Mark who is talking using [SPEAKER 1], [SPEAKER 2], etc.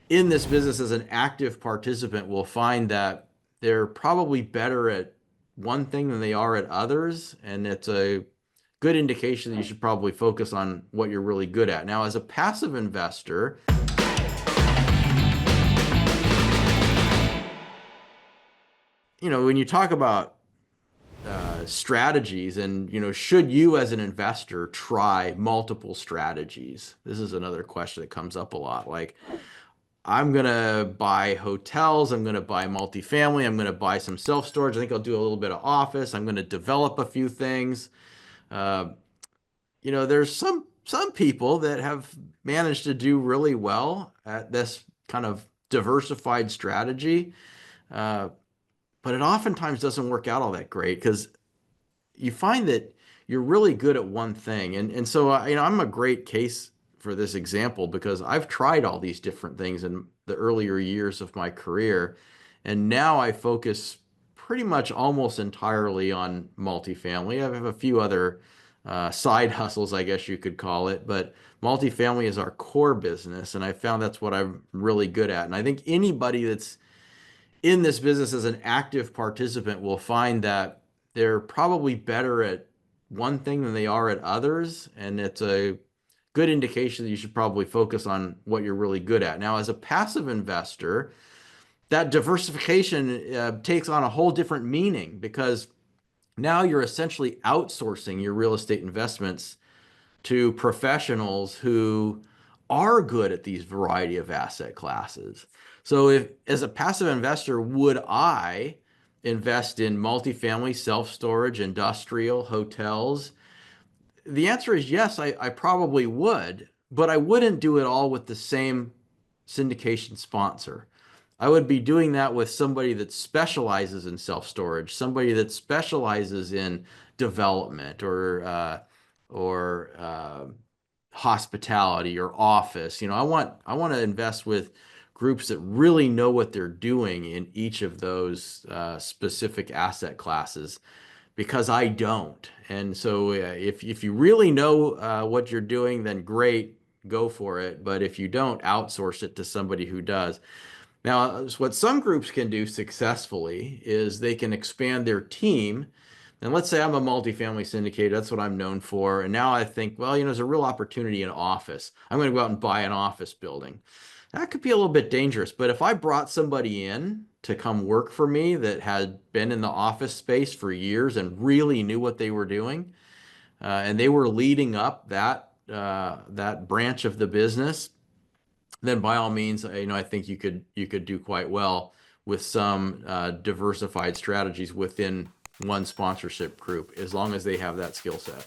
[SPEAKER 1] in this business as an active participant will find that they're probably better at one thing than they are at others. And it's a good indication that you should probably focus on what you're really good at. Now, as a passive investor, when you talk about strategies and, should you as an investor try multiple strategies? This is another question that comes up a lot. Like, I'm going to buy hotels. I'm going to buy multifamily. I'm going to buy some self-storage. I think I'll do a little bit of office. I'm going to develop a few things. Uh, there's some people that have managed to do really well at this kind of diversified strategy. Uh, but it oftentimes doesn't work out all that great because you find that you're really good at one thing. And so, I'm a great case for this example because I've tried all these different things in the earlier years of my career. And now I focus pretty much almost entirely on multifamily. I have a few other side hustles, I guess you could call it, but multifamily is our core business. And I found that's what I'm really good at. And I think anybody that's in this business as an active participant will find that they're probably better at one thing than they are at others. And it's a good indication that you should probably focus on what you're really good at. Now, as a passive investor, that diversification takes on a whole different meaning because now you're essentially outsourcing your real estate investments to professionals who are good at these variety of asset classes. So if as a passive investor, would I invest in multifamily, self-storage, industrial, hotels? The answer is yes, I probably would, but I wouldn't do it all with the same syndication sponsor. I would be doing that with somebody that specializes in self-storage, somebody that specializes in development or hospitality or office. I want to invest with groups that really know what they're doing in each of those specific asset classes because I don't. And so if you really know what you're doing, then great, go for it. But if you don't, outsource it to somebody who does. Now, what some groups can do successfully is they can expand their team. And let's say I'm a multifamily syndicator, that's what I'm known for. And now I think, well, there's a real opportunity in office. I'm going to go out and buy an office building. That could be a little bit dangerous. But if I brought somebody in to come work for me that had been in the office space for years and really knew what they were doing, and they were leading up that branch of the business, then by all means, I think you could do quite well with some diversified strategies within one sponsorship group, as long as they have that skill set.